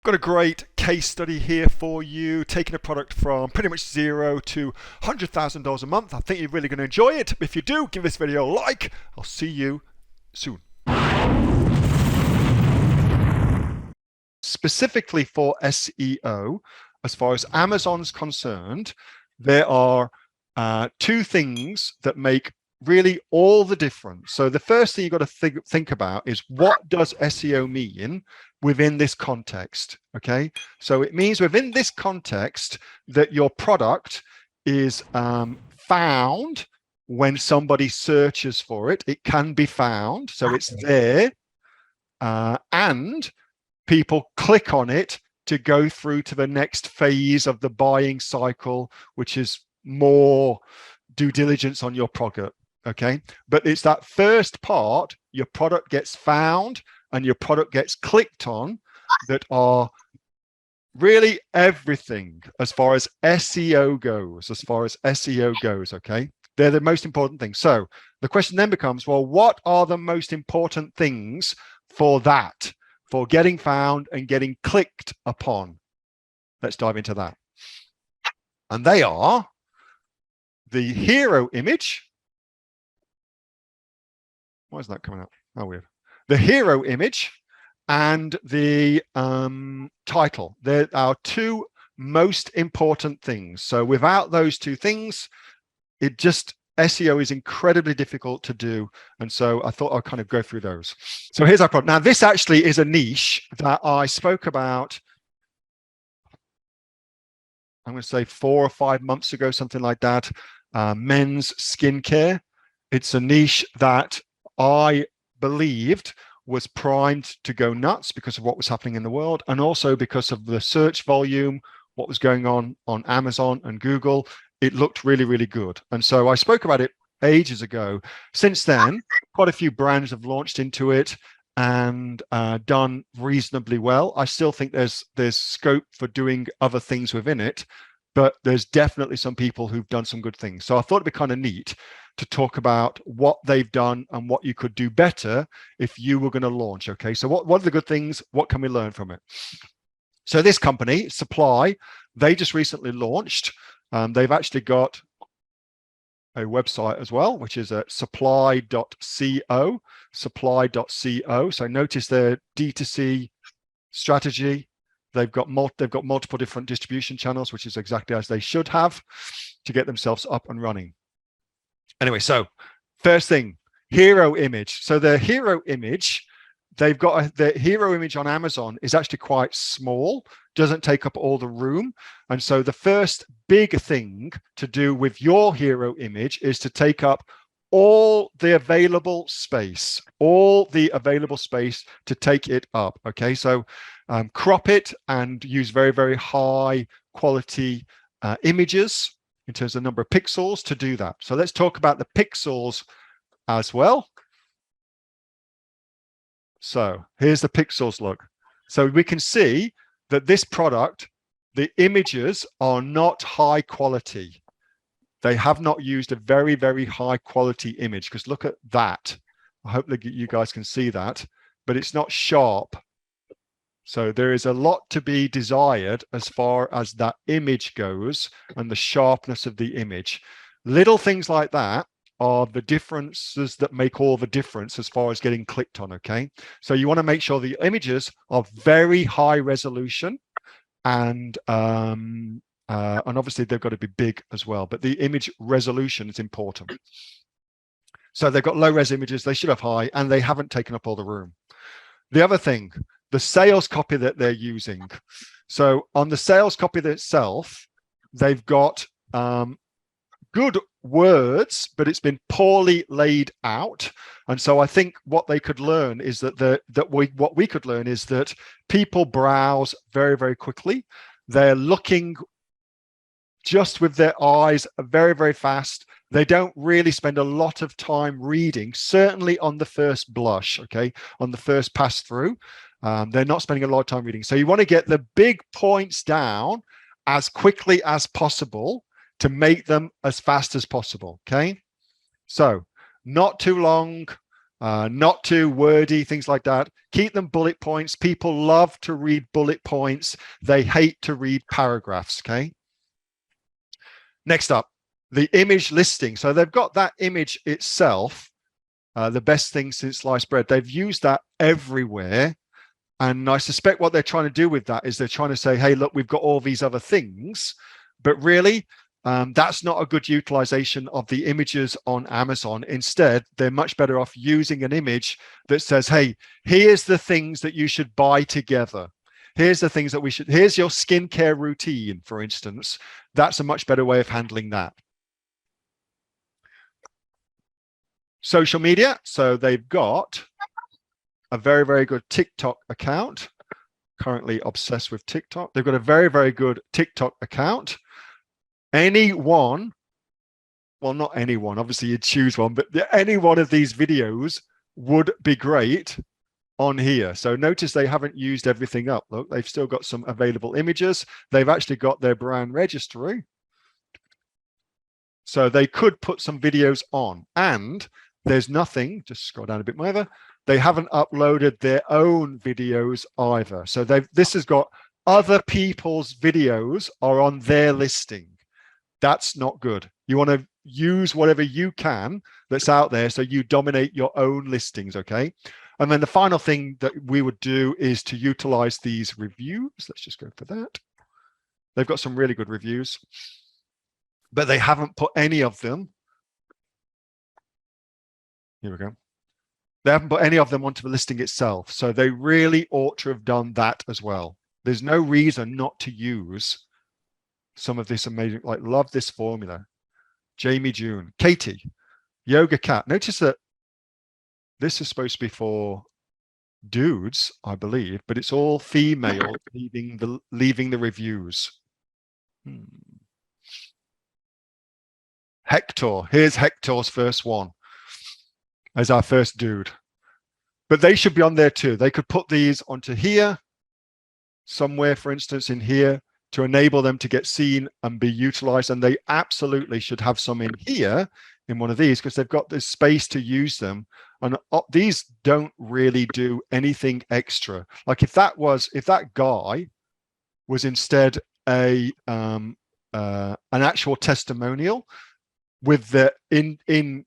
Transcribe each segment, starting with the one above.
Got a great case study here for you, taking a product from pretty much zero to $100,000 a month. I think you're really going to enjoy it. If you do, give this video a like. I'll see you soon. Specifically for SEO, as far as Amazon's concerned, there are two things that make really all the difference. So the first thing you've got to think about is, what does SEO mean within this context? Okay, so it means within this context that your product is found when somebody searches for it. It can be found, so it's there, and people click on it to go through to the next phase of the buying cycle, which is more due diligence on your product. Okay, but it's that first part, your product gets found and your product gets clicked on, that are really everything as far as SEO goes. Okay, they're the most important things. So the question then becomes, well, what are the most important things for that, for getting found and getting clicked upon? Let's dive into that. And they are the hero image. Why is that coming up? Oh, weird. The hero image and the title. They're our two most important things. So without those two things, SEO is incredibly difficult to do. And so I thought I'll kind of go through those. So here's our product. Now, this actually is a niche that I spoke about, I'm going to say 4 or 5 months ago, something like that. Men's skincare. It's a niche that I believed was primed to go nuts because of what was happening in the world, and also because of the search volume, what was going on Amazon and Google. It looked really, really good. And so I spoke about it ages ago. Since then, quite a few brands have launched into it and done reasonably well. I still think there's scope for doing other things within it, but there's definitely some people who've done some good things. So I thought it'd be kind of neat to talk about what they've done and what you could do better if you were going to launch. Okay, so what are the good things? What can we learn from it? So this company, Supply, they just recently launched. They've actually got a website as well, which is at supply.co. So notice their D2C strategy. They've got multiple different distribution channels, which is exactly as they should have, to get themselves up and running. Anyway, so first thing, hero image. So the hero image, they've got the hero image on Amazon is actually quite small, doesn't take up all the room. And so the first big thing to do with your hero image is to take up all the available space, to take it up. Okay, so crop it and use very, very high quality images in terms of number of pixels to do that. So let's talk about the pixels as well. So here's the pixels look. So we can see that this product, the images are not high quality. They have not used a very, very high quality image, because look at that. I hope that you guys can see that, but it's not sharp. So there is a lot to be desired as far as that image goes and the sharpness of the image. Little things like that are the differences that make all the difference as far as getting clicked on. Okay, so you want to make sure the images are very high resolution, and obviously they've got to be big as well, but the image resolution is important. So they've got low res images, they should have high, and they haven't taken up all the room. The other thing, the sales copy that they're using. So on the sales copy itself, they've got good words, but it's been poorly laid out. And so I think what they could learn is what we could learn is that people browse very, very quickly. They're looking just with their eyes very, very fast. They don't really spend a lot of time reading, certainly on the first blush, okay, on the first pass through. They're not spending a lot of time reading. So you want to get the big points down as quickly as possible to make them as fast as possible, okay? So not too long, not too wordy, things like that. Keep them bullet points. People love to read bullet points. They hate to read paragraphs, okay? Next up, the image listing. So they've got that image itself, the best thing since sliced bread. They've used that everywhere. And I suspect what they're trying to do with that is they're trying to say, hey, look, we've got all these other things, but really, that's not a good utilization of the images on Amazon. Instead, they're much better off using an image that says, hey, here's the things that you should buy together. Here's the things that here's your skincare routine, for instance. That's a much better way of handling that. Social media. So they've got a very, very good TikTok account. Currently obsessed with TikTok. They've got a very, very good TikTok account. Anyone, well, not anyone, obviously you'd choose one, but any one of these videos would be great on here. So notice they haven't used everything up. Look, they've still got some available images. They've actually got their brand registry. So they could put some videos on, and there's nothing, just scroll down a bit more. They haven't uploaded their own videos either. So this has got other people's videos are on their listing. That's not good. You want to use whatever you can that's out there so you dominate your own listings, okay? And then the final thing that we would do is to utilize these reviews. Let's just go for that. They've got some really good reviews, but they haven't put any of them. Here we go. They haven't put any of them onto the listing itself. So they really ought to have done that as well. There's no reason not to use some of this amazing, like, love this formula. Jamie June, Katie, Yoga Cat. Notice that this is supposed to be for dudes, I believe, but it's all female leaving the reviews. Hector, here's Hector's first one as our first dude. But they should be on there too. They could put these onto here, somewhere, for instance, in here, to enable them to get seen and be utilized. And they absolutely should have some in here in one of these, because they've got this space to use them. And these don't really do anything extra. Like if that guy was instead an actual testimonial with the in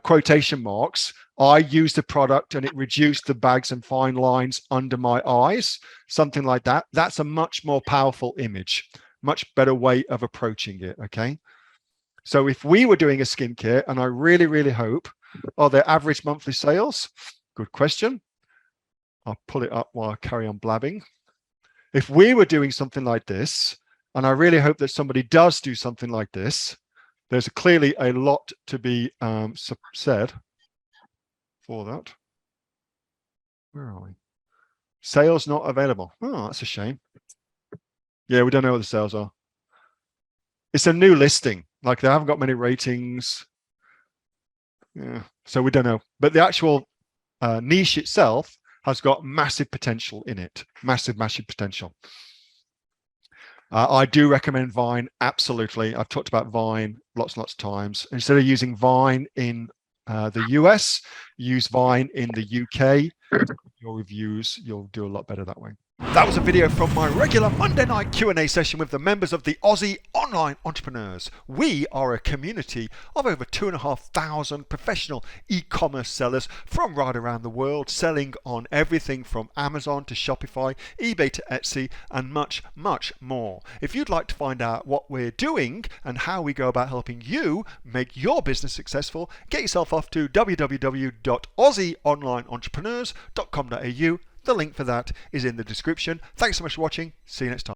quotation marks, I used the product and it reduced the bags and fine lines under my eyes, something like that. That's a much more powerful image, much better way of approaching it, okay? So if we were doing a skincare, and I really, really hope, their average monthly sales? Good question. I'll pull it up while I carry on blabbing. If we were doing something like this, and I really hope that somebody does do something like this, there's clearly a lot to be said for that. Where are we? Sales not available. Oh, that's a shame. Yeah, we don't know what the sales are. It's a new listing. Like they haven't got many ratings. Yeah, so we don't know. But the actual niche itself has got massive potential in it. Massive, massive potential. I do recommend Vine, absolutely. I've talked about Vine lots and lots of times. Instead of using Vine in the US, use Vine in the UK. Your reviews, you'll do a lot better that way. That was a video from my regular Monday night Q&A session with the members of the Aussie Online Entrepreneurs. We are a community of over 2,500 professional e-commerce sellers from right around the world, selling on everything from Amazon to Shopify, eBay to Etsy, and much, much more. If you'd like to find out what we're doing and how we go about helping you make your business successful, get yourself off to www.aussieonlineentrepreneurs.com.au. The link for that is in the description. Thanks so much for watching. See you next time.